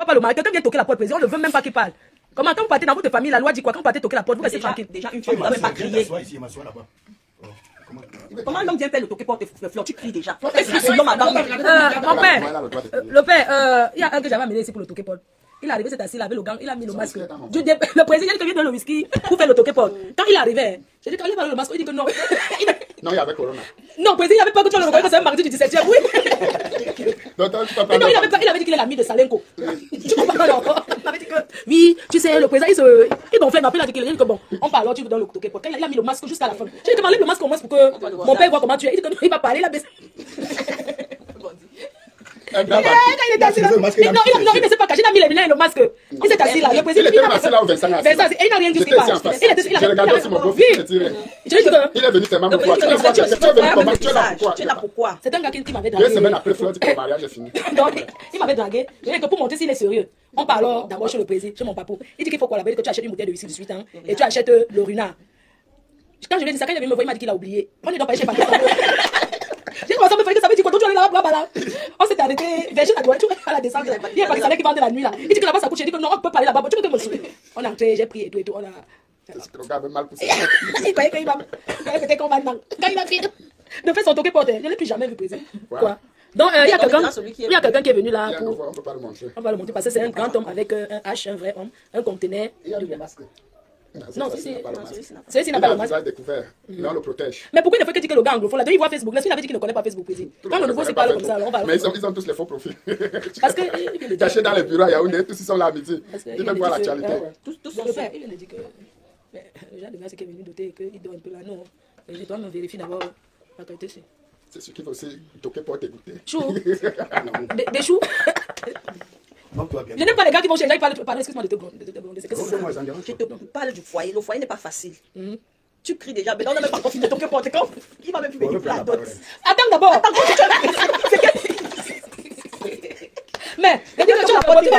Pas le mari, quelqu'un vient toquer la porte, président, on ne veut même pas qu'il parle. Comment quand vous partez dans votre famille, la loi dit quoi? Quand vous partez toquer la porte, vous restez tranquille. Déjà une fois, vous ne même pas crier. Comment l'homme vient faire le toquer porte fleur? Tu cries déjà. Mon père, le père, il y a un que j'avais amené ici pour le toquer porte. Il est arrivé, c'est assis, il avait le gant, il a mis le masque. Le président, il vient donner le whisky pour faire le toquer porte. Quand il est arrivé, j'ai dit, quand il a le masque, il dit que non. Non, il y avait Corona. Non, président, il n'y avait pas que tu le reconnais que c'est un mardi du 17e, oui. Non, il avait dit qu'il est l'ami de Salenko. Tu comprends non? Il avait dit que, oui, tu sais, le président, il gonflait, mais il a dit que bon, on parle, tu veux dans le toquer porte. Quand il a mis le masque jusqu'à la fin. J'ai dit que m'enlève le masque au moins pour que mon père voit comment tu es. Il dit que non, il va parler, il a baissé. Il était assis là. Non, il ne s'est pas caché, il a mis les lunettes et le masque. Il s'est assis là. Le président, il était assis là où Vincent a assis. Il n'a rien dit. J'ai regardé aussi mon beau-fils se tirer. Il est venu seulement pour quoi? Tu es là pourquoi? C'est un gars qui m'avait dragué. 2 semaines après, Fleur dit que le mariage est fini. Il m'avait dragué. Je dis que pour montrer s'il est sérieux, on parle d'abord chez le président, chez mon papa. Il dit qu'il faut collaborer, que tu achètes une bouteille de whisky de 18 ans et tu achètes le runard. Quand je lui ai dit ça, quand il est venu me voir, il m'a dit qu'il a oublié. On est donc pas chez papa. J'ai commencé à me faire que ça veut dire quoi? Donc tu allais là-bas. On s'est arrêté vers la voiture à la descente. Il est pas qui vendait la nuit là. Il dit que là-bas ça coûte. J'ai dit que non, on peut parler là-bas. Tu veux que me suive? On est entré, j'ai pris et tout. On a. Le gars avait mal poussé. Il croyait qu'il va. Peut-être qu'on va dedans. Quand il a fini de faire son toqué porte, je ne l'ai plus jamais vu président. Quoi? Donc il y a quelqu'un qui est venu là. On peut pas le montrer. On va le montrer parce que c'est un grand homme avec un H, un vrai homme, un conteneur. Il y a le masque. Non, celui-ci n'a pas le masque. Mais on le protège. Mais pourquoi il ne fait que dire que le gars anglophone là, il voit Facebook. Là, il avait dit qu'il ne connaît pas Facebook, président. Quand le nouveau c'est parle comme ça, on va. Mais ils ont tous les faux profils. Parce que. Cachés dans les bureaux à Yaoundé, tous ils sont là à midi. Ils veulent voir l'actualité. Tous sont sûrs. Il vient de dire que. Le genre de gars qui est venu doter qu'il doit un peu là. Non. Je dois me vérifier d'abord la qualité. C'est ce qu'il faut aussi toquer pour t'écouter. Chou. Des choux. Je n'aime pas les gars qui vont chez les gens qui parlent, excuse-moi de te gronder. Je te parle du foyer. Le foyer n'est pas facile. Tu cries déjà, mais on n'a même pas fini de toquer porte. Il va même plus venir la dot. Attends d'abord. Mais, tu as porté.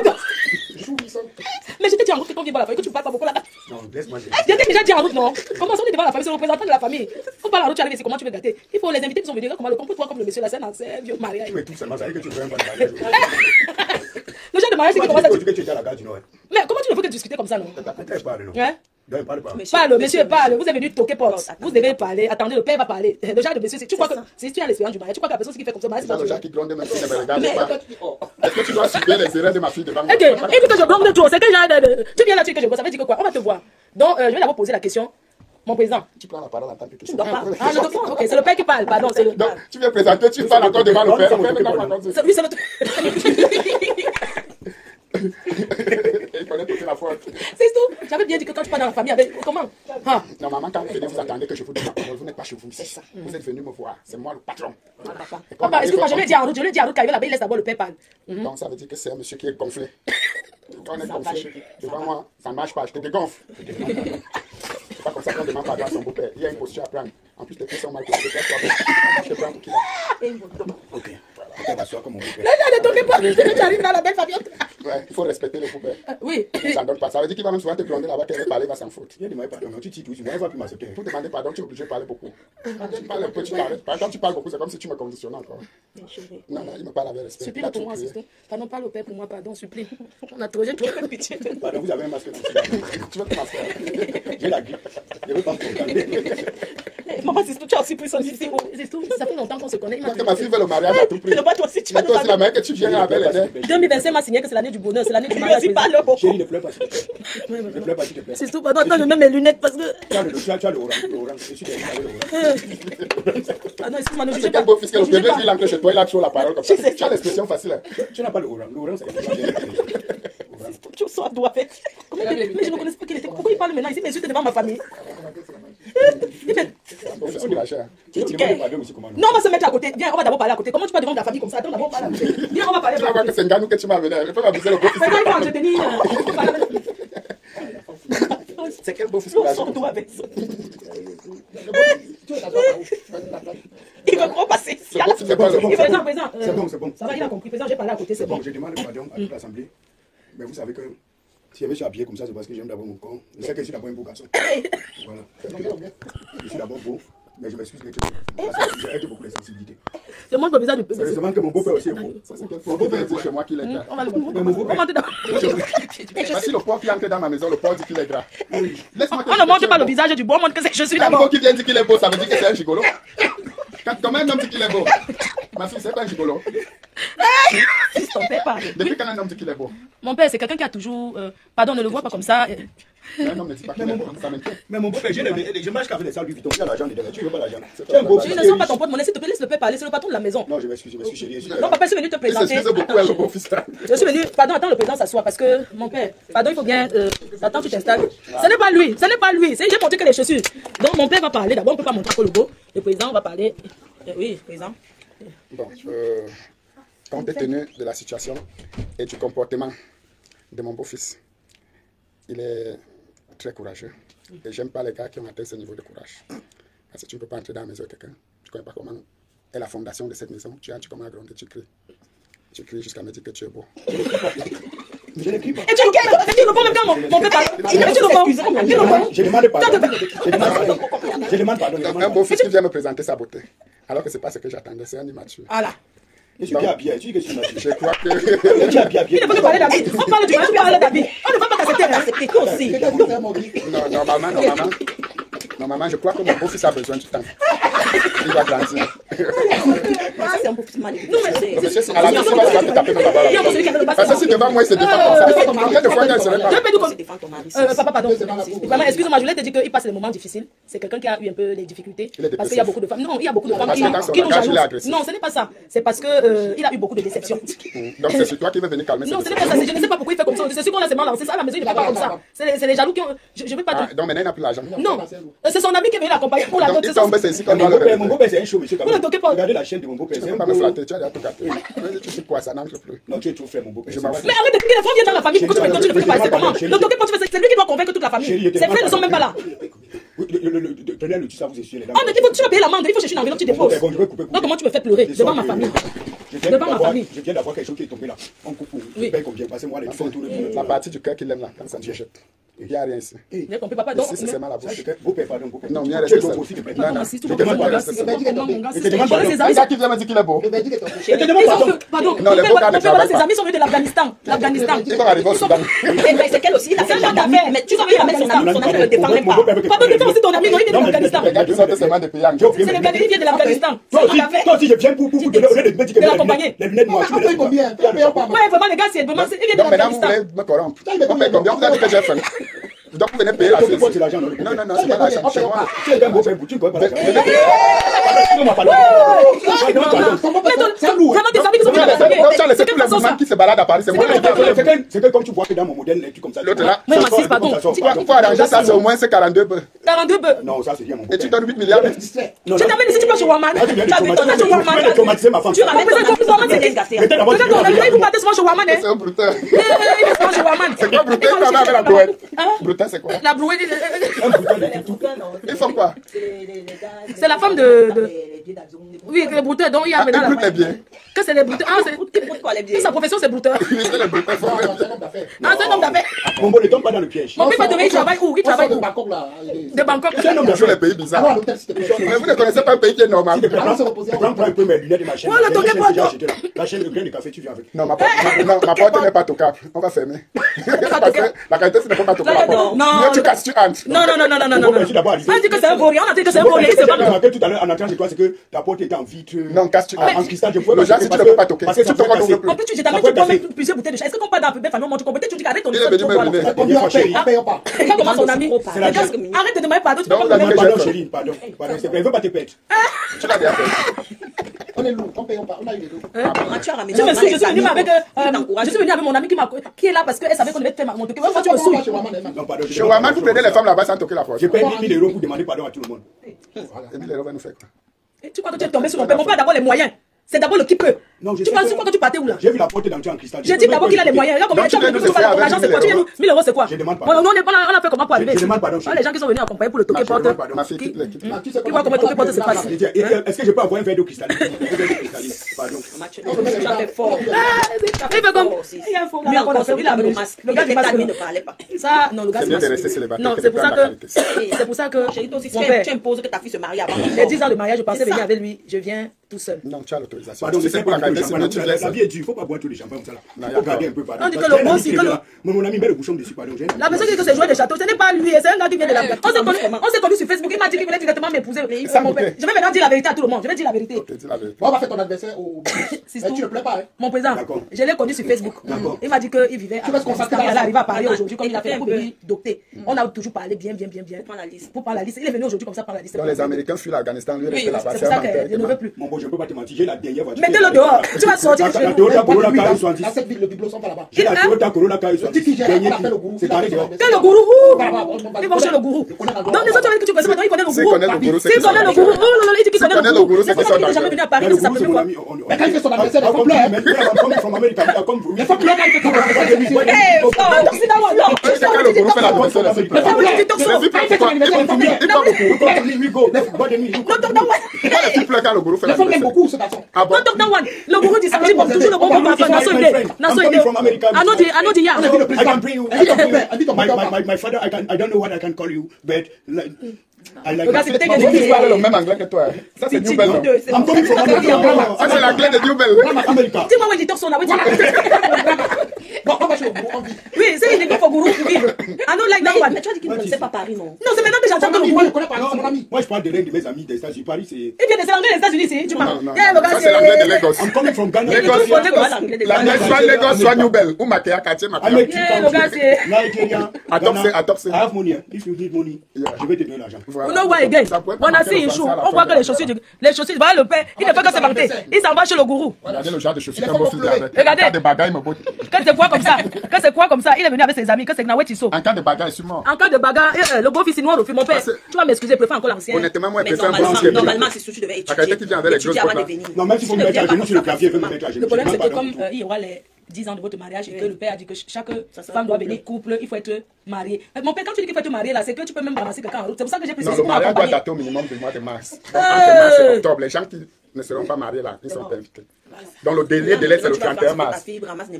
Mais j'étais dit en route que quand on vient voir la famille, que tu parles pas beaucoup là-bas. Non, laisse-moi dire. J'étais déjà dit en route, non? Comment on est devant la famille, c'est le représentant de la famille. On parle en route, tu arrives ici, comment tu veux gâter? Il faut les invités qui sont venus, comment le comporte-toi comme le monsieur, là, c'est un vieux mariage. Tu es tout seulement, ça veut dire que tu veux un bon mariage. Le genre de mariage, c'est qui commence à dire. Tu étais à la gare du Nord. Mais comment tu ne veux que discuter comme ça, non? Hein? Parle, monsieur, parle. Vous êtes venu toquer porte. Vous devez parler. Attendez, le père va parler. Le genre de monsieur, tu crois que si tu as l'expérience du mariage, tu crois que la personne qui fait comme ça, c'est pas le genre qui gronde même si elle ne me regarde pas. Est-ce que tu dois subir les erreurs de ma fille devant moi? Ok, et puis que je gronde de tout. C'est que tu viens là-dessus que je vois. Ça veut dire que quoi? On va te voir. Donc, je vais d'abord poser la question. Mon président. Tu prends la parole en tant que question. Ah, je comprends. Ok, c'est le père qui parle. Pardon, c'est le. Donc, tu viens présenter, tu parles encore devant le père. Oui, c'est le. Il connaît toute la faute. C'est tout. J'avais bien dit que quand tu pars dans la famille avec. Comment? Normalement, quand vous venez, vous attendez que je vous dise ma parole. Vous n'êtes pas chez vous ici. Vous êtes venu me voir. C'est moi le patron. Excuse-moi, je lui ai dit à Harout, quand il va là-bas, il laisse d'abord le père parler. Donc, ça veut dire que c'est un monsieur qui est gonflé. Quand on est gonflé, devant moi, ça ne marche pas. Je te dégonfle. C'est pas comme ça qu'on demande pardon à son beau-père. Il y a une posture à prendre. En plus, les pieds sont mal posés. Je te prends pour qui là. Ok. On va s'asseoir comme mon beau-père. Tu arrives dans la belle famille. Ouais, il faut respecter le beau-père. Oui. Ça ne donne pas. Ça veut dire qu'il va même souvent te gronder là-bas, qu'il va parler, il va s'en foutre. Il demande pardon, tu dis tout, tu ne vas plus m'accepter. Pour demander pardon, tu es obligé de parler beaucoup. Tu parles un peu, tu parles. Quand tu parles beaucoup, c'est comme si tu me conditionnais encore. Non, il me parle avec respect. Supplie pour moi, assistant. Pardon, parle au père pour moi, pardon, supplie. On a trop, j'ai trop pitié. Pardon, vous avez un masque. Tu veux te masquer? J'ai la grippe. Je ne veux pas me condamner. Maman, c'est tout, tu as aussi pris son ici. C'est tout, ça fait longtemps qu'on se connaît. Parce que ma fille veut le mariage à tout prix. Toi aussi, tu vas toi aussi, la mère que tu viens avec les 2025 m'a signé que c'est l'année du bonheur, c'est l'année du mariage. Chérie, ne pleure pas, s'il te plaît. Ne pleure pas, s'il te plaît. C'est tout, pardon, attends, je mets mes lunettes parce que. Tu as le orange. Je suis derrière le orange. Ah non, excuse-moi, ne jugez C'est pas. quel beau fils que le bébé, il entre chez toi, il a toujours la parole comme ça. Tu as l'expression facile. Tu n'as pas le orange. Le orange, c'est Tu sois doigt avec. Mais je ne connais pas qu'il était. Pourquoi il parle maintenant ici? Mais je suis devant ma famille. Non, on va se mettre à côté. Viens, on va d'abord parler à côté. Comment tu peux devant ta famille comme ça? Attends, d'abord parler à côté. Viens, on va parler. Tu vas voir que c'est un gars que tu m'as amené. Je peux m'abuser le beau fils. Mais il faut entretenir. C'est quel beau fils que son doigt avec ça. Il veut trop passer. C'est bon, c'est bon. Ça va, il a compris. Président, j'ai parlé à côté, c'est bon. Je demande pardon à toute l'Assemblée. Mais vous savez que si je suis habillé comme ça, c'est parce que j'aime d'abord mon corps. Je sais que je suis d'abord un beau garçon. Voilà. Je suis d'abord beau. Mais je m'excuse, mais j'ai beaucoup de sensibilité. Je montre le visage du C'est seulement que mon beau-père aussi est beau. Mon beau-père dit chez moi qu'il est gras. On va le monter dans... Parce que le porc qui entre dans ma maison, le porc dit qu'il est gras. Laisse-moi On ne montre pas le visage du bois, on montre que je suis Quand d'abord. qui vient dire qu'il est beau, ça veut dire que c'est un gigolo. Quand un homme dit qu'il est beau, ma fille, c'est pas un gigolo. Ton père parle. Depuis quand un homme dit qu'il est beau? Mon père, c'est quelqu'un qui a toujours... pardon, ne le vois pas comme ça. Un homme ne dit pas qu'il est beau, ça m'inquiète. Mais mon beau-père, je marche qu'avec les salles du Vuitton. Tu as l'argent dedans, tu veux pas l'argent. Tu es un beau Tu ne sens pas ton porte-monnaie, s'il te plaît, laisse le père parler, c'est le patron de la maison. Non, je m'excuse, chérie. Non, papa, je suis venu te Il présenter. s'excuse beaucoup, elle, le beau fils. Je suis venu, pardon, attends, le président s'assoit parce que mon père, pardon, il faut bien, attends, tu t'installes. Ce n'est pas lui, j'ai montré que les chaussures. Donc mon père va parler, d'abord on ne peut pas montrer le logo. Le président va parler. Oui, président. Bon, compte tenu de la situation et du comportement de mon beau-fils, il est très courageux. Et j'aime pas les gars qui ont atteint ce niveau de courage. Parce que tu ne peux pas entrer dans la maison de quelqu'un. Tu ne connais pas comment est la fondation de cette maison. Tu entres comme un gronder, tu cries. Tu cries jusqu'à me dire que tu es beau. Je n'écris pas. Et tu le prends même quand mon père parle. Et tu le prends. Je demande pardon. Je demande pardon. Un beau-fils qui vient me présenter sa beauté. Alors que ce n'est pas ce que j'attendais, c'est un immature. Voilà. Je suis bien habillé. Tu dis que je suis mature. Je crois que... Tu es bien habillé. Il ne faut pas parler d'habit. On parle du mariage, on parle d'habit. On ne va pas t'accepter. Toi aussi. Non, normalement, je crois que mon beau-fils a besoin du temps. Il va grandir. C'est un peu plus magnifique. Monsieur, c'est à la maison, tu vas te taper dans la barre. Parce que si devant moi, il se défend comme ça. Combien de fois il serait pas... Papa, pardon. Vraiment, excuse-moi, je voulais te dire qu'il passe des moments difficiles. C'est quelqu'un qui a eu un peu les difficultés. Parce qu'il y a beaucoup de femmes. Non, il y a beaucoup de femmes qui nous jalousent. Non, ce n'est pas ça. C'est parce qu'il a eu beaucoup de déceptions. Donc c'est sur toi qui veux venir calmer. Non, ce n'est pas ça. Je ne sais pas pourquoi il fait comme ça. C'est sûr qu'on a ses mains là. C'est ça, à la maison, il ne fait pas comme ça. C'est les jaloux qui ont. Je ne veux pas. Donc maintenant, il n'a plus l'argent. Non, c'est son ami qui est venu l'accompagner pour la Donc il tombe, c'est ici qu'on doit le Mon beau-père, c'est un show, monsieur. Vous ne toquez pas. Regardez la chaîne de mon beau-père. Tu ne peux pas me flatter, tu as déjà tout gâté. Tu sais quoi, ça n'entre plus. Non, tu es trop frère, mon beau-père. Je m'en fous. Mais arrête de piquer les femmes viennent dans la famille. Pourquoi tu ne fais pas? C'est comment? Ne toquez pas, c'est lui qui doit convaincre toute la famille. Ses frères ne sont même pas là. Donnez le ça, vous essuyez les dames. Tu vas payer l'amende, il faut chercher une enveloppe, tu déposes. Donc comment tu me fais pleurer devant ma famille? Devant ma famille. Je viens d'avoir quelque chose qui est tombé là. On coupe. Je paye combien? Passez-moi les fonds, tout le monde. La partie du cœur qu'il aime là, quand ça me jette. Il n'y a rien ici. J'ai compris, papa. Donc, Ici, c'est mal à bouche. Beau-père, pardon, beau-père. Non, viens Tu es rester donc seul. aussi, Non, non. si tu Je veux demande pas pas de rester rester seul. seul. Non, mon gars, Je te c'est demande voilà, pardon. ses C'est amis. ça qui vient me dire qu'il est beau. Je te demande pardon. Pardon, Non, les beaux gars ne ses travaillent pas. amis sont venus de l'Afghanistan. Ils vont arriver au Soudan. Mais c'est quel aussi? Il a fait un d'affaires. Mais tu vas bien mettre son ami ne le défend même pas. Pardon, défends aussi ton ami, non, il vient de l'Afghanistan. Les gars qui sortent seulement des pays anglais. C'est le gars, il vient de l'Afghanistan. Toi aussi, je viens pour donner au lieu de me dire que les lunettes noires. Tu me laisses Ouais, vraiment, les gars, c'est vraiment, il vient de Donc maintenant, vous l'Afghanistan. voulez me corrompre. On paye combien? Vous avez dit que j'ai faim. Donc vous venez payer la fête. c'est l'argent. Non, c'est pas l'argent. Chez moi. Tu es un beau-père, tu ne connais pas l'argent. Pardon. Vraiment, des amis qui sont venus de l'Afghanistan. Donc tu as laissé tous les mouvements qui se baladent à Paris. C'est moi qui ai C'est que comme tu vois que dans mon modèle, tu comme ça. L'autre là. Mais Massif, pardon. Il faut arranger ça, c'est au moins 42 bœufs. 42 bœufs. Non, ça c'est bien mon Et beau-père. tu donnes 8 milliards. Tu t'amènes ici, tu vas chez Waman. Tu viens de Tu vas chez Waman. traumatiser ma femme. Tu ramènes ton Waman, c'est gâté. Peut-être vous partez souvent chez Waman. C'est un brutal. Il est souvent chez Waman. C'est quoi brutal quand on avec la brouette? Brutal, c'est quoi? La brouette, Ils font quoi? c'est la femme de... Oui, les brouteurs, donc il y a Ils maintenant broutent les la... biens. Que c'est les brouteurs. Ah, c'est... Sa profession, c'est brouteur. Les brutaux font rien. Ah, c'est un homme d'affaires. Mon beau, ne tombe pas dans le piège. Mon père, il travaille où? Il travaille où? De Bangkok. C'est un homme Toujours les d'affaires. pays bizarres. Mais vous ne connaissez pas un pays qui est normal. Prends un peu mes lunettes et ma chaîne. Oh, le toquez pas, toi. La chaîne de grain de café, tu viens avec. Non, ma porte n'est pas toquable. On va fermer. Parce que la qualité, c'est ne faut pas toquer la porte. Non. Mieux tu casses, tu entres. Non. Mon père, je suis d'abord arrivé. On a dit que c'est un vaurien, on a dit que c'est un vaurien. Ce que j'ai remarqué tout à l'heure en entrant chez toi, c'est que ta porte était en vitre. Non, casse, tu En cristal, je pouvais Le genre, si tu ne peux pas toquer. Parce que Si ça tu pouvait toques, on casser. ne En peut plus, tu t'amènes, tu peux mettre plusieurs bouteilles de chai. Est-ce que quand on parle d'un peu bête, famille, on monte, tu comprends, tu dis arrête ton Il est venu me luner. On vient chérie. Regarde comment son ami. Arrête de demander pardon, tu peux Donc, pas me la mettre vie que Pardon, j'ai fait. chérie, pardon. Elle veut pas te pète. Tu l'as bien fait. On est lourd, on paye, on part, on a eu les deux. Je me suis, je suis venu avec mon ami qui est là parce qu'elle savait qu'on devait faire mon truc. Moi, tu me saoules. Non, pardon. Chez Waman, vous prenez les femmes là-bas sans toquer la porte. Je paye 10 000 € pour demander pardon à tout le monde. Et 1000 € va nous faire quoi? Tu crois que tu es tombé sur mon père? Mon père a d'abord les moyens. C'est d'abord le qui peut. Non, Tu penses quoi que tu partais où là? J'ai vu la porte d'entrée en cristal. J'ai dit d'abord qu'il a les moyens. Regarde combien tu as mis ton argent, c'est quoi? Tu viens 1000 euros, c'est quoi? Je demande pas. On a fait comment pour arriver? Je demande pardon. Les gens qui sont venus accompagner pour le toquer porte. Ma fille, quitte-les. Qui voit comment toquer porte se passe? Est-ce que je peux avoir un verre d'eau cristalline? Pardon. Tu as fait fort. Il fait comme. Il y a un faux gars qu'on a fait. Il a le masque. Le gars qui ne parlait pas. Ça, non, le gars C'est bien de rester célibataire. Non, que c'est de pour prendre ça la que. qualité. C'est pour ça que. J'ai dit aussi, Mon père, tu imposes que ta fille se marie avant. les 10 ans de mariage, je pensais venir avec lui. Je viens tout seul. Non, tu as l'autorisation. Pardon, Si c'est pour la qualité, sinon tu laisses. la vie est dure, il ne faut pas boire tous les champagnes comme ça. Non, Il faut garder un peu, pardon. On dit que Parce le qu'il y a bon, un c'est ami que qui est le- là. Mon ami met le bouchon dessus, pardon. La personne qui dit que c'est joueur de château, ce n'est pas lui, c'est un gars qui vient de la. On s'est connu sur Facebook, il m'a dit qu'il voulait directement m'épouser. Mon père. Je vais maintenant dire la vérité à tout le monde. Je vais dire la vérité. Ok, dis la vérité. On va faire ton adversaire au. C'est Eh, tout. tu ne plais pas, hein? Mon président, D'accord. je l'ai connu sur Facebook. D'accord. Il m'a dit qu'il vivait Tu vas se consacrer Il à est ça. arrivé à Paris Attends, aujourd'hui, comme il a fait il a pour fait un venir docter. On a toujours parlé bien. Prends la liste. Pour prendre la liste. Il est venu aujourd'hui comme ça prendre la liste. Donc les Américains fuient l'Afghanistan, lui, il Oui, reste là-bas. c'est pour ça que je ne veux plus. Mon bon, je ne peux pas te mentir, j'ai la dernière voiture. Mettez-le dehors. Tu vas sortir de chez La nous. Toyota Corolla Dans KE70. cette ville, le bibelot sont pas là-bas. J'ai la Toyota Corolla Le type qui KE70. gère, on appelle le gourou. C'est carré dehors. Que le gourou. Il va chez le gourou. Dans les autres avec qui tu fais ça, il connaît le S'il gourou. connaît le gourou, c'est S'il qu'ils sont connaît le dans gourou. Oh là là, il dit qu'il S'il connaît connaît le le gourou. gourou, c'est C'est qu'ils pour ça sont qu'il n'est jamais venu à Paris. Le C'est sa gourou, c'est première mon fois. ami. Mais quand il fait son adversaire, il faut pleurer. I'm coming from America. I come from Il faut pleurer quand il fait son adversaire. Hey, oh, donc c'est dans l'ordre. C'est quand le gourou fait la dimension des Mais ça, vous l'avez dit, donc, Les filles pleurent pourquoi? Il parle beaucoup. Pourquoi les filles pleurent quand le gourou fait la Les femmes aiment dimension? beaucoup ce garçon. Ah bon? Non, donc, no one. Le gourou dit samedi, bon, toujours le bon pour faire Nassau idée. Nassau idée. Ano di ya. I can bring you. Elle dit ton père, elle dit ton père. My father, I don't know what I can call you, but like, I like. Regarde, c'est peut-être Mon qu'il y a fils des parle le même anglais que toi. Ça, c'est New Bell. non? I'm coming from America. Ça, c'est l'anglais de New Bell. America. Dis-moi où l'éditeur son là. Bon, on va chez le gourou, on vit. Oui, c'est une école pour gourou pour vivre. I don't like that one. Mais tu as dit qu'il ne connaissait pas Paris, non? Non, c'est maintenant que j'entends que le Moi, je gourou. connais pas, c'est mon ami. Moi, je parle de l'un de mes amis des États-Unis. Paris, c'est. Il vient de l'anglais des États-Unis, c'est. Tu Non, m'as. non. Eh, le gars, Ça, c'est l'anglais de Lagos. I'm coming from Ghana. Lagos. c'est. L'anglais soit Lagos, soit New Bell. Ou Makéa, Katia, I Makéa. make Yeah, two le gars, countries. c'est- Nigeria. Adopte, Ghana. adopte. I have money. If you need money, Yeah. je vais te donner l'argent. Voilà. You know why again? Ça pourrait On a marquer fait le une français chou. à la On fin voit de que la les chaussures, voilà le père, il ne fait que se vanter. Il s'en va chez le gourou. Regardez le genre de chaussures Il qu'un faut beau fils pleurer. avec. Regardez. En cas de bagaille, mon beau. Quand c'est quoi comme ça, il est venu avec ses amis, que c'est Gnawe Tisso. En cas de bagaille, je suis mort. En cas de bagarre, le beau fils noir au film, mon père, Parce que- tu vas m'excuser, préfère encore l'ancien. Honnêtement, moi, je Mais préfère un blanc qui est normalement, c'est sûr que tu devais La qualité qui vient avec les étudier grosses avant de potes, là. venir. Non, même si vous me mettez à genoux sur le clavier, vous me mettez à genoux. Le problème, Je c'est que demande comme pardon. il y aura les 10 ans de votre mariage et que le père a dit que chaque femme doit venir couple, il faut être marié. Mon père, quand tu dis qu'il faut être marié, là, c'est que tu peux même ramasser quelqu'un en route. C'est pour ça que j'ai précisé Non, le pour mariage doit m'accompagner. dater au minimum du mois de mars. Donc, entre mars et octobre, les gens qui ne seront pas mariés là, ils sont invités. Donc, le délai, c'est le 31 mars.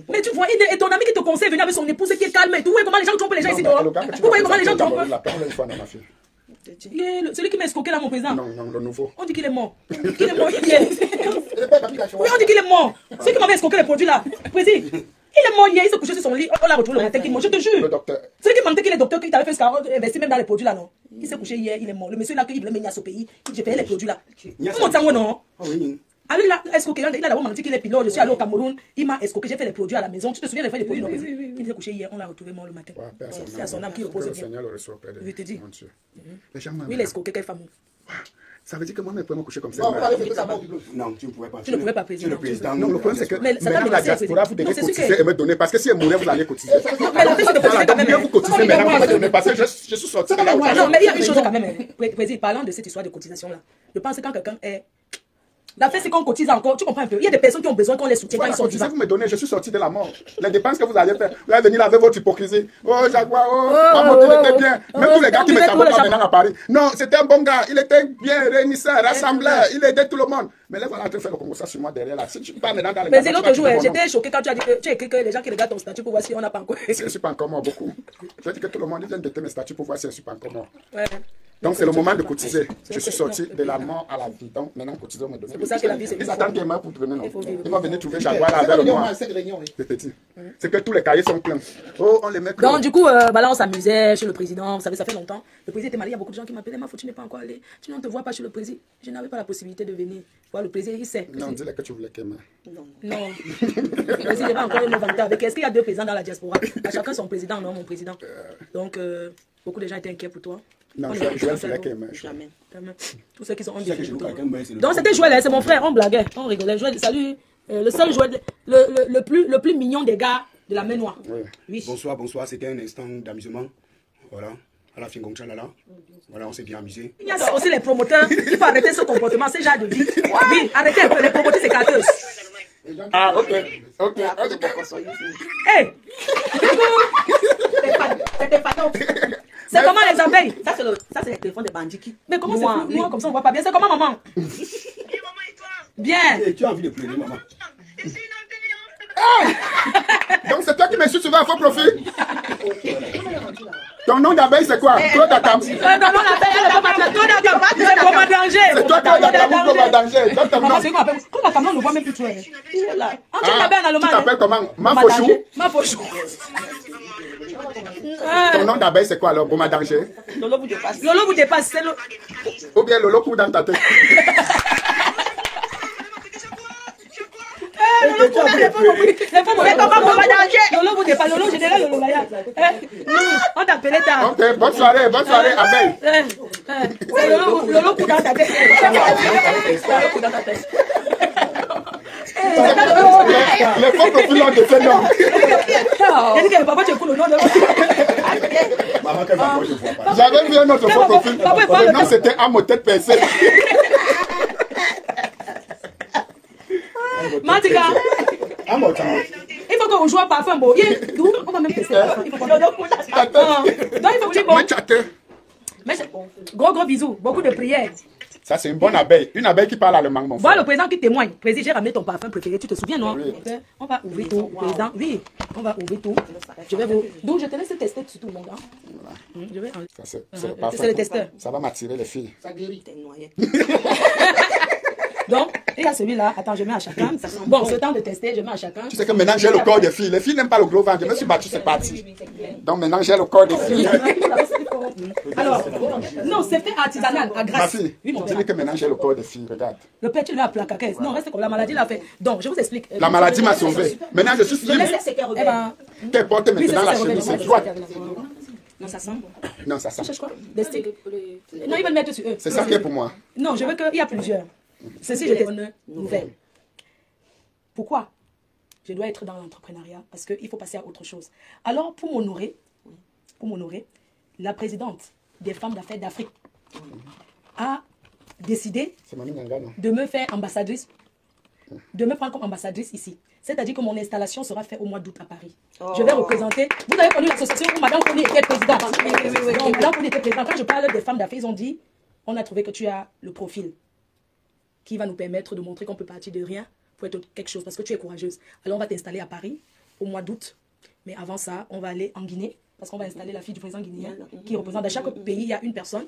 Mais tu vois, et ton ami qui te conseille de venir avec son épouse qui est calme et tout. Vous voyez comment les gens trompent les gens ici dehors. Le gars que tu Vous voyez comment les gens vas trompent. la première fois dans ma fille. Celui qui m'a escroqué là, mon président. Non, non, le nouveau. On dit qu'il est mort. Qu'il est mort hier. Le père d'application. Oui, on dit qu'il est mort. Celui qui m'avait escroqué les produits là. Président, il est mort hier, il s'est couché sur son lit. On l'a retrouvé le matin qu'il est mort. Je te Le jure. docteur. Celui qui mentait qu'il est docteur, qui t'avait fait investir même dans les produits là, non. Il s'est couché hier, il est mort. Le monsieur là, qui voulait mener à ce pays, j'ai payé les produits là. Comment ça, moi, non? Ah oui. Allez là, escroqué, il a d'abord menti qu'il est pilote. Je suis allé au Cameroun, il m'a escroqué, j'ai fait les produits à la maison. Tu te souviens des fois des produits? Il s'est couché hier, on l'a retrouvé mort le matin. Ouais, personne. C'est à son âme qui repose Le bien. Seigneur le reçoit auprès de Je te dis. mon Dieu. Les gens m'aiment. Oui, il a escroqué, quelle femme? Ça veut dire que moi-même, je peux me coucher comme ça. On va aller fêter sa mort du bleu. Non, tu ne pouvais pas. Tu ne pouvais pas, Tu es président. le président. Non, le problème, c'est que Mais ça t'a maintenant, la menacé, diaspora, vous président. devez Non, c'est sûr cotiser et me donner. Parce que si elle mourait, vous allez cotiser. Mais la fille, c'est de Voilà, cotiser quand donc même. mieux vous cotisez maintenant que vous me donnez. Parce que je suis sorti de là. Non, mais il y a une chose quand même. Président, parlant de cette histoire de cotisation là, je pense que quand quelqu'un est. La fait, c'est qu'on cotise encore. Tu comprends un peu? Il y a des personnes qui ont besoin qu'on les soutienne quand Voilà, ils sont cotisez, vivants. vous me donnez, je suis sorti de la mort. Les dépenses que vous allez faire, vous allez venir là avec votre hypocrisie. Oh, Jaguar, maman, il était bien. Même tous les gars qui me sabotent pas maintenant à Paris. Non, c'était un bon gars. Il était bien réunisseur, rassembleur. Il aidait tout le monde. Mais là, voilà, en train de faire le Congo ça sur moi derrière là. Si tu parles maintenant dans les Mais c'est l'autre jour, tu vas te j'étais choqué quand tu as dit que tu as écrit que les gens qui regardent ton statut pour voir si on n'a pas encore. Je ne suis pas encore mort beaucoup. Je dis que tout le monde vient de mes statuts pour voir si je ne suis pas encore mort. Ouais. Donc c'est le moment de cotiser. Je suis sorti de la mort à la vie. Donc maintenant, cotisez me donner. C'est pour ça que la vie, c'est Ils attendent qu'il meure pour donner. Non. Il faut vivre. Il va venir trouver C'est Jaguar là avec le réunion, noir. hein, c'est réunion, oui. C'est petit. C'est que tous les cahiers sont pleins. Oh, on les met clos. Donc, du coup, là, on s'amusait chez le président. Vous savez, ça fait longtemps. Le président était marié. Il y a beaucoup de gens qui m'appelaient. Ma faute, tu n'es pas encore allé. Tu ne te vois pas chez le président. Je n'avais pas la possibilité de venir voir le président. Il sait. Non, dis-le que tu voulais qu'il meure. Non. Le président n'est pas encore une vanter avec. Est-ce qu'il y a deux présidents dans la diaspora? À chacun son président, non, mon président. Donc, beaucoup de gens étaient inquiets pour toi. Non, On je est voulais là, qu'il meure. Jamais. tous ceux qui sont en C'est que je difficulté. vous quelqu'un, mais c'est le- Donc c'était Joël, c'est mon frère, on blaguait, on rigolait. Joël, salut, le seul Joël, le plus mignon des gars de la main noire. Oui. Oui. Bonsoir, bonsoir. C'était un instant d'amusement. Voilà. À la fin, comme ça, là. Voilà, on s'est bien amusé. Il y a aussi les promoteurs, il faut arrêter ce comportement, ce genre de vie. Oui, arrêtez un peu, les promoteurs, c'est gâteuse. Ah, ok. Ok. Hey! C'est comment les abeilles? Ça, c'est le téléphone des bandits qui. Mais comment c'est moi comme ça on voit pas bien? C'est comment maman? Bien! Et tu as envie de pleurer, maman. Donc c'est toi qui m'insultes souvent à faux profil. Ton nom d'abeille c'est quoi? Claude Atam. C'est toi Claude Atam ou danger. Donc ton nom. Maman, c'est quoi? Claude Atam, on ne voit même plus toi. Il est là. Tu t'appelles en Tu allemand. t'appelles comment? Mafochou. Mafochou. Ton nom d'abeille c'est quoi alors? Boma danger. Lolo vous dépasse. Lolo vous dépasse. C'est le... Ou bien Lolo court dans ta tête. Lolo vous dépasse. Lolo général Lolo Laya. On t'appelait ta... Ok, bonne soirée abeille. Lolo court dans ta tête. Les faux profils ont de ce nom. J'ai dit que papa tu écoutes le nom de... Maman, quelle maman, je vois pas. J'avais vu un autre faux profil. Le nom c'était Amotette Percé. Matika, Ah, mon temps. il faut qu'on joue à parfum beau. On va même tester le parfum. Il faut qu'on... Donc il faut que tu... Mais chatte. Mais gros bisous, beaucoup de prières. Ça c'est une bonne abeille. Une abeille qui parle allemand, mon frère. Voilà le président qui témoigne. Président, j'ai ramené ton parfum préféré. Tu te souviens, non? Oui. On va ouvrir tout, président. Oui, on va ouvrir tout. Je vais vous... Donc, je te laisse tester tout, mon gars. Je vais... Ça, c'est le parfum. C'est le testeur. Ça va m'attirer les filles. Ça guérit. T'es noyé. Donc, il y a celui-là. Attends, je mets à chacun. Bon, c'est le temps de tester. Je mets à chacun. Tu sais que maintenant j'ai le corps des filles. Les filles n'aiment pas le gros ventre. Je me suis battu, c'est parti. Donc maintenant j'ai le corps des filles. Alors, non, c'est fait artisanal, à Ma Grasse. fille, Oui, mon dis-lui père. que maintenant j'ai le corps des filles. Regarde. Le père, tu l'as appelé à la caisse. Non, reste comme la maladie l'a fait. Donc, je vous explique. La maladie m'a sauvé. Maintenant je suis Je laisse... libre. Eh ben, Qu'importe oui, maintenant la chemise, c'est droite. Non, ça sent. Non, ça Tu sent. cherches quoi? Des sticks. Non, ils veulent mettre sur eux. C'est ça qui est pour moi. Non, je veux qu'il y a plusieurs. Ceci, je donne une nouvelle. Pourquoi je dois être dans l'entrepreneuriat? Parce qu'il faut passer à autre chose. Alors, pour m'honorer, la présidente des femmes d'affaires d'Afrique a décidé C'est Mamie Nyanga, non? de me faire ambassadrice, de me prendre comme ambassadrice ici. C'est-à-dire que mon installation sera faite au mois d'août à Paris. Je vais représenter... Vous avez connu l'association où Madame Kony était présidente. Donc, Madame Kony était présidente. Quand je parle des femmes d'affaires, ils ont dit, on a trouvé que tu as le profil qui va nous permettre de montrer qu'on peut partir de rien pour être quelque chose, parce que tu es courageuse. Alors, on va t'installer à Paris au mois d'août. Mais avant ça, on va aller en Guinée, parce qu'on va installer la fille du président guinéen, qui représente, dans chaque pays, il y a une personne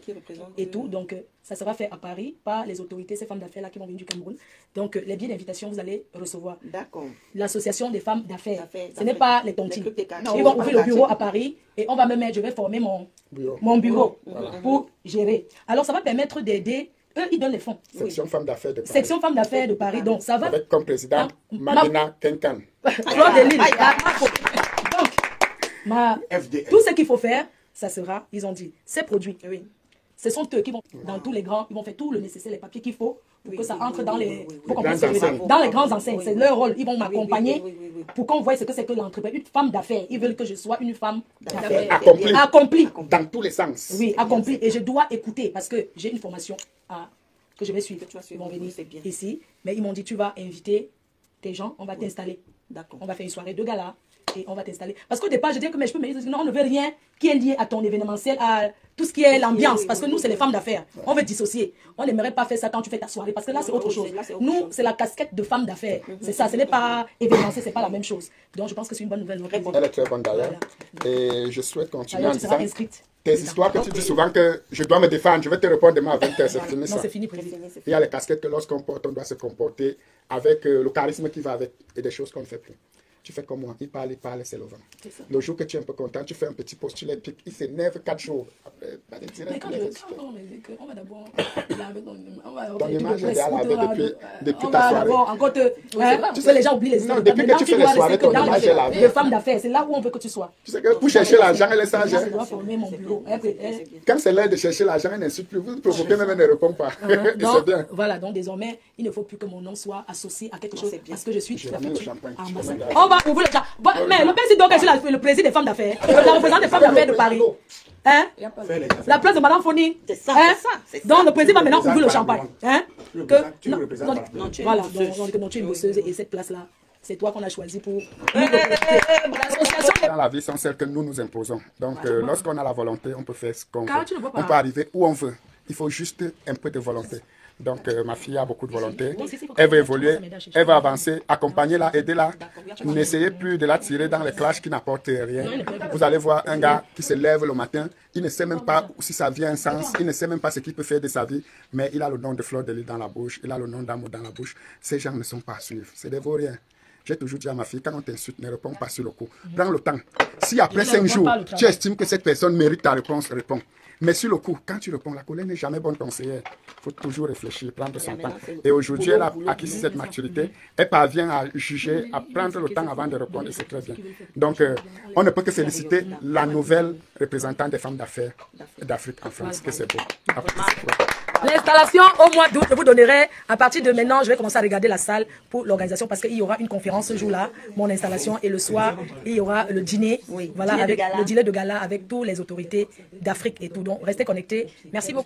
et tout. Donc, ça sera fait à Paris par les autorités, ces femmes d'affaires-là qui vont venir du Cameroun. Donc, les billets d'invitation, vous allez recevoir. D'accord. L'association des femmes d'affaires. Ce d'affaires. n'est pas les tontines. Les clubs des quartiers. Ils vont ouvrir le bureau à Paris et on va me mettre, je vais former mon bureau pour gérer. Alors, ça va permettre d'aider. Eux, ils donnent les fonds. Section femmes d'affaires de Paris. Section femmes d'affaires de Paris. Donc, ça va. Avec comme président Madina Kenkan. Fleur de Lille. Donc, FDL. tout ce qu'il faut faire, ça sera, ils ont dit, ces produits, ce sont eux qui vont, dans tous les grands, ils vont faire tout le nécessaire, les papiers qu'il faut pour que ça entre dans les, dans les grandes enseignes. C'est leur rôle. Ils vont m'accompagner pour qu'on voie ce que c'est que l'entreprise. Une femme d'affaires. Ils veulent que je sois une femme d'affaires. Accomplie. Dans tous les sens. Oui, accomplie. Et je dois écouter parce que j'ai une formation que je vais suivre. Ils vont venir ici. Mais ils m'ont dit, tu vas inviter tes gens, on va t'installer. On va faire une soirée de gala. Et on va t'installer. Parce qu'au départ, je disais que mais je peux me dire, non, on ne veut rien qui est lié à ton événementiel, à tout ce qui est l'ambiance. Parce que nous, c'est les femmes d'affaires. On veut dissocier. On n'aimerait pas faire ça quand tu fais ta soirée. Parce que là, c'est autre chose. Nous, c'est la casquette de femme d'affaires. C'est ça. Ce n'est pas événementiel, ce n'est pas la même chose. Donc, je pense que c'est une bonne nouvelle. Elle est très bonne d'ailleurs. Et je souhaite continuer Alors, en tu seras disant inscrite. tes histoires que tu dis souvent que je dois me défendre. Je vais te répondre demain à 20h. C'est fini ça. Non, c'est fini, président. Il y a les casquettes que lorsqu'on porte, on doit se comporter avec le charisme qui va avec et des choses qu'on ne fait plus. Tu fais comme moi, il parle, c'est le vent. Le jour que tu es un peu content, tu fais un petit postulat, puis il s'énerve 4 jours. Après, mais quand on me dit qu'on va d'abord laver ton image est à laver depuis on ta va soirée. d'abord, encore tu sais, les gens oublient les Non, depuis que tu fais les soirées, ton image est lavée. Les femmes d'affaires, c'est là où on veut que tu sois. Tu sais que pour chercher l'argent, elle est sage. Je dois former mon bureau. Quand c'est l'heure de chercher l'argent, elle n'insulte plus. Vous provoquez même, elle ne répond pas. C'est bien. Voilà, donc désormais, il ne faut plus que mon nom soit associé à quelque chose parce que je suis la ramène le champagne. On va ouvrir le chat. Mais le président, c'est le président des femmes d'affaires. La représentante des femmes d'affaires de Paris. Hein? Fais les La place de Madame Foni. C'est ça, Hein? c'est ça, c'est ça. Donc le président va maintenant Tu ouvrir le représentes champagne. Hein? Tu le Que, représentes, tu le non, représentes non, pas. Non, tu es voilà, une bosseuse. donc non, tu es une bosseuse et cette place-là, c'est toi qu'on a choisi pour. Dans la vie sont celles que nous nous imposons. Donc, lorsqu'on a la volonté, on peut faire ce qu'on Car veut. tu ne peux pas. On peut arriver où on veut. Il faut juste un peu de volonté. Donc, ma fille a beaucoup de volonté. Elle va évoluer, elle va avancer. Accompagnez-la, aidez-la. N'essayez plus de la tirer dans les clashs qui n'apportent rien. Vous allez voir un gars qui se lève le matin. Il ne sait même pas si sa vie a un sens. Il ne sait même pas ce qu'il peut faire de sa vie. Mais il a le nom de fleur de lis dans la bouche. Il a le nom d'amour dans la bouche. Ces gens ne sont pas à suivre. C'est des vauriens. J'ai toujours dit à ma fille, quand on t'insulte, ne réponds pas sur le coup. Prends le temps. Si après 5 jours, tu estimes que cette personne mérite ta réponse, réponds. Mais sur le coup, quand tu réponds, la colère n'est jamais bonne conseillère. Il faut toujours réfléchir, prendre son temps. Et aujourd'hui, elle a acquis cette maturité. Elle parvient à juger, à prendre le temps avant de répondre, et c'est très bien. Donc, on ne peut que féliciter la nouvelle représentante des femmes d'affaires d'Afrique en France, que c'est beau. L'installation au mois d'août, je vous donnerai, à partir de maintenant, je vais commencer à regarder la salle pour l'organisation parce qu'il y aura une conférence ce jour-là, mon installation, et le soir, il y aura le dîner, voilà, dîner de avec gala. le dîner de gala avec toutes les autorités d'Afrique et tout. Donc, restez connectés. Merci beaucoup.